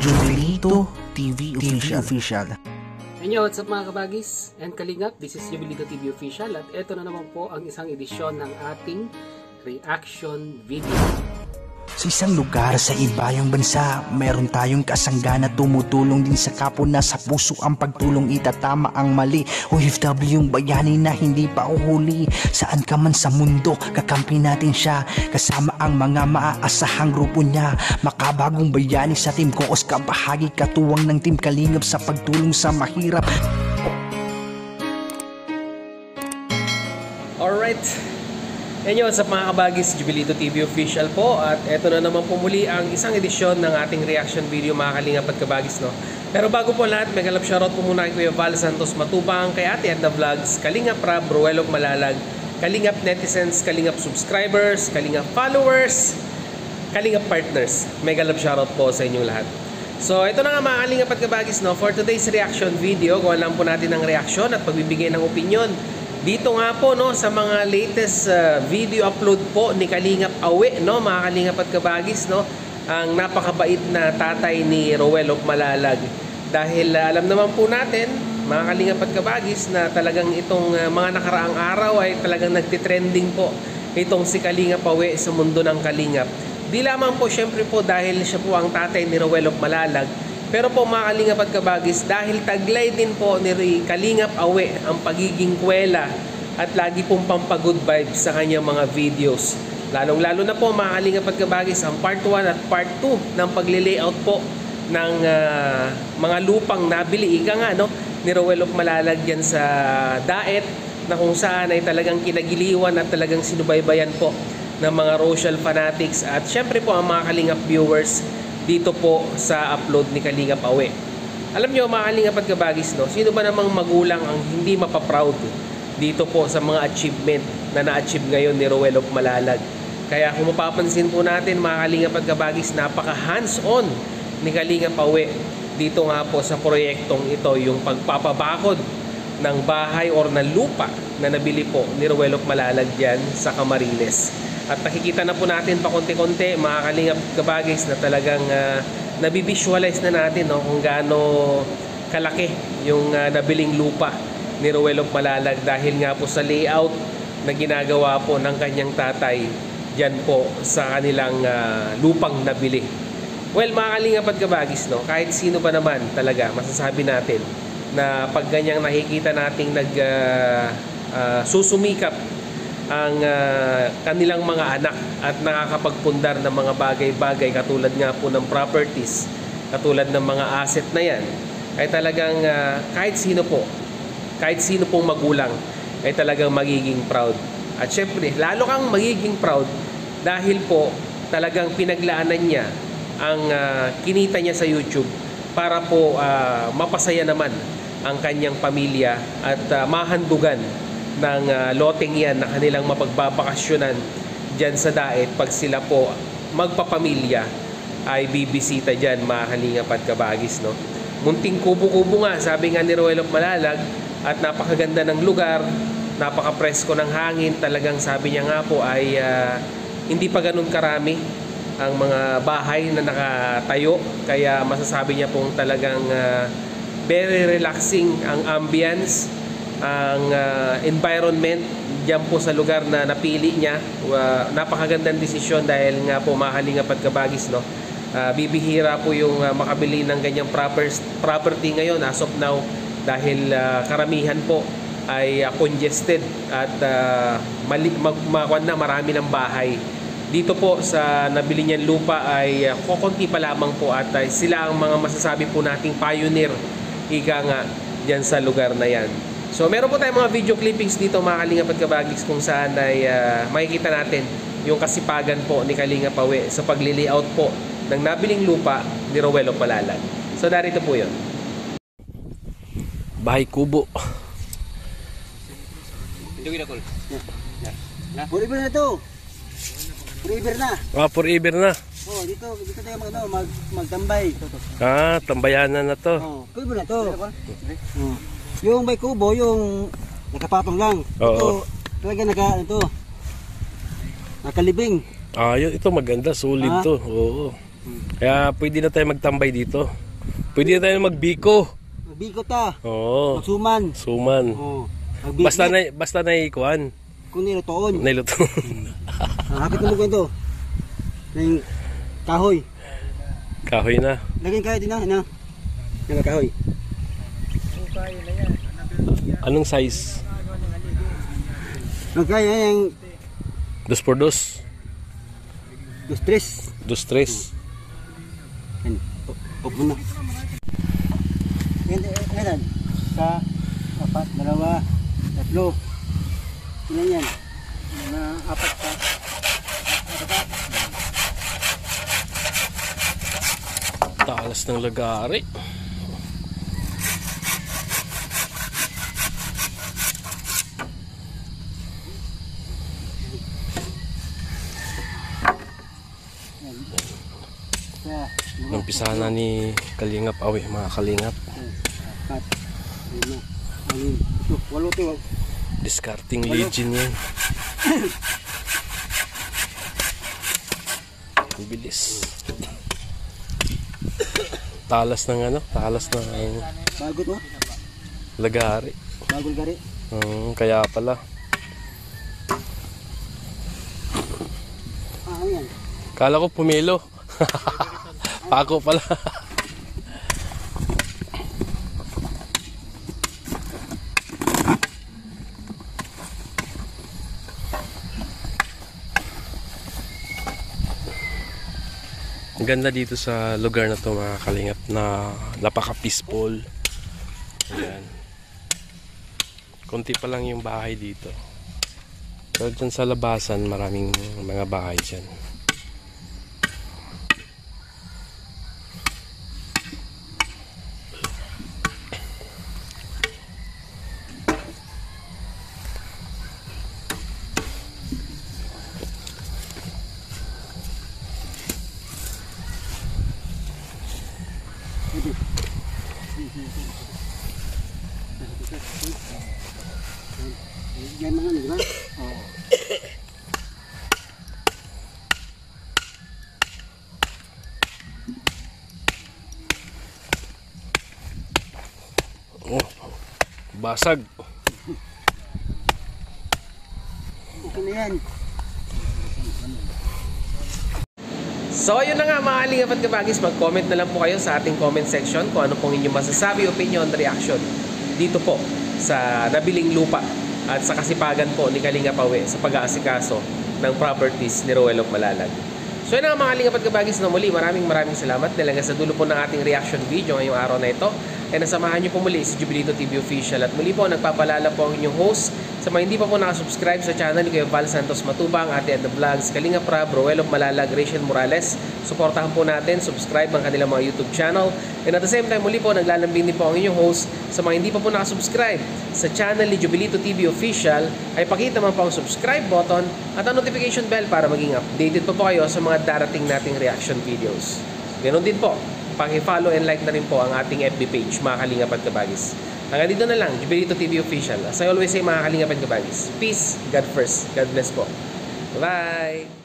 Jubilito TV Official. Hey, what's up mga kabagis and kalingap? This is Jubilito TV Official at ito na naman po ang isang edisyon ng ating reaction video. Sa isang lugar sa ibayang bansa, meron tayong kasangga na tumutulong din sa kapwa na sa puso ang pagtulong itatama ang mali. OFW yung bayani na hindi pa uhuli. Saan ka man sa mundo, kakampi natin siya. Kasama ang mga maaasahang grupo niya. Makabagong bayani sa Team Koos, kabahagi katuwang ng Team Kalingap sa pagtulong sa mahirap. Alright. Yan what's up mga kabagis, Jubilito TV Official po. At eto na naman po muli ang isang edisyon ng ating reaction video mga kalingap at kabagis, no? Pero bago po lahat, mega love shoutout po muna kay Kuya Val Santos Matubang, kay Ate Edna Vlogs, Kalingap Rab, Ruelog Malalag, Kalingap Netizens, Kalingap Subscribers, Kalingap Followers, Kalingap Partners. Mega love shoutout po sa inyong lahat. So ito na nga mga kalingap at kabagis, no? For today's reaction video, gawa lang po natin ng reaction at pagbibigay ng opinion dito nga po, no, sa mga latest video upload po ni Kalingap Awe, no, mga kalingap at kabagis, no, ang napakabait na tatay ni Ruelog Malalag. Dahil alam naman po natin, mga kalingap at kabagis, na talagang itong mga nakaraang araw ay talagang nagtitrending po itong si Kalingap Awe sa mundo ng kalingap. Di lamang po syempre po dahil siya po ang tatay ni Ruelog Malalag, pero po mga kalingap at kabagis, dahil taglay din po ni Kalingap Awe ang pagiging kwela at lagi pong pampagood vibes sa kanyang mga videos. Lalong-lalo na po mga kalingap at kabagis ang part 1 at part 2 ng pagle-layout po ng mga lupang nabili, ika nga, no, ni Ruelog Malalag dyan sa Daet, na kung saan ay talagang kinagiliwan at talagang sinubaybayan po ng mga Rochelle fanatics at syempre po ang mga kalingap viewers dito po sa upload ni Kalingap Awe. Alam nyo mga kalingap at kabagis, no, sino ba namang magulang ang hindi mapaproud dito po sa mga achievement na na-achieve ngayon ni Ruelog Malalag? Kaya kung mapapansin po natin mga kalingap at kabagis, napaka hands-on ni Kalingap Awe dito nga po sa proyektong ito, yung pagpapabakod ng bahay or ng lupa na nabili po ni Ruelog Malalag dyan sa Camarines. At nakikita na po natin pa konti-konti mga kalingap kabagis na talagang nabivisualize na natin, no, kung gaano kalaki yung nabiling lupa ni Ruelog Malalag dahil nga po sa layout na ginagawa po ng kanyang tatay dyan po sa kanilang lupang nabili. Well mga kalingap at kabagis, no, kahit sino ba naman talaga masasabi natin na pag ganyang nakikita nating susumikap ang kanilang mga anak at nakakapagpundar ng mga bagay-bagay katulad nga po ng properties, katulad ng mga asset na yan, ay talagang kahit sino pong magulang ay talagang magiging proud. At syempre lalo kang magiging proud dahil po talagang pinaglaanan niya ang kinita niya sa YouTube para po mapasaya naman ang kanyang pamilya at mahandugan ng loteng yan na kanilang mapagbabakasyonan dyan sa Daet pag sila po magpapamilya ay bibisita dyan mga kalingap at kabagis, no. Munting kubo-kubo nga, sabi nga ni Ruelog Malalag, at napakaganda ng lugar, napaka-presko ng hangin, talagang sabi niya nga po ay hindi pa ganun karami ang mga bahay na nakatayo, kaya masasabi niya pong talagang very relaxing ang ambience, ang environment diyan po sa lugar na napili niya. Napakagandang desisyon dahil nga po mga kalingap at kabagis, no, bibihira po yung makabili ng ganyang property ngayon as of now dahil karamihan po ay congested at marami ng bahay. Dito po sa nabili niyang lupa ay kokonti pa lamang po at sila ang mga masasabi po nating pioneer, ika nga, diyan sa lugar na yan. So meron po tayong mga video clippings dito mga kalingap at kabagis kung saan ay makikita natin yung kasipagan po ni Kalingap Awe sa pagli-layout po ng nabiling lupa ni Ruelog Malalag. So narito po yun. Bahay kubo. Forever na to. Forever na. Forever na. Oh, dito tayo magtambay. Tambayanan na to. Oh, forever na to. Yung may kubo, yung nakapatong lang. Oo. Ito, talaga nakalibing. Ito maganda, solid to. Oo. Kaya pwede na tayo magtambay dito. Pwede na tayo magbiko. Magbiko ta. Oo. Magsuman. Suman. Oo. Basta na ikuan. Kung nilutoon. Niluto. Hakit mo ganito. Yung kahoy. Kahoy na. Lagyan kahoy din na. Yung kahoy. Anong size? Magkaya yung 2x2. 2-3. 2-3. Yan. Opo na. Yan. Sa 4, 2, 3. Ilan yan? Mga 4 pa. Talas ng lagari. Umpisa na ni Kalingap Awi, mga Kalingap. 4, 5, 6, 7, 8. Discarding Legion yan. Ang bilis. Talas ng talas ng Bago to? lagari. Bagol gari. Kaya pala. Ano yan? Kala ko pumilo. Pako pala. Ang ganda dito sa lugar na to, mga Kalingap, na napaka-peaceful. Ayan. Konti pa lang yung bahay dito. Pero dyan sa labasan, maraming mga bahay dyan. Yan mga di ba? Oo. Oh, basag. Okay na yan. So yun na nga, mga Kalingap at Kabagis, mag-comment na lang po kayo sa ating comment section kung ano pong inyong masasabi, opinion, reaction dito po sa nabiling lupa at sa kasipagan po ni Kalingap Awi sa pag-aasikaso ng properties ni Roel of Malalag. So yun na nga, mga Kalingap at Kabagis, na muli maraming salamat dahil hanggang sa dulo po ng ating reaction video ngayong araw na ito ay nasamahan nyo po muli si Jubilito TV Official. At muli po, nagpapalala po ang inyong host sa mga hindi pa po nakasubscribe sa channel ko, Val Santos Matubang, Ate Edna Vlogs, Kalingap Rab, Roel of Malalag, Rachel Morales. Suportahan po natin, subscribe ang kanilang mga YouTube channel. And at the same time, muli po, naglalambing din po ang inyong host sa mga hindi pa po nakasubscribe sa channel ni Jubilito TV Official, ay pakita man po ang subscribe button at ang notification bell para maging updated po kayo sa mga darating nating reaction videos. Ganon din po, paki-follow and like na rin po ang ating FB page, mga Kalingap at Kabagis. Hanggang dito na lang, Jubilito TV Official. As I always say, mga Kalingap at Kabagis, peace, God first, God bless po. Bye!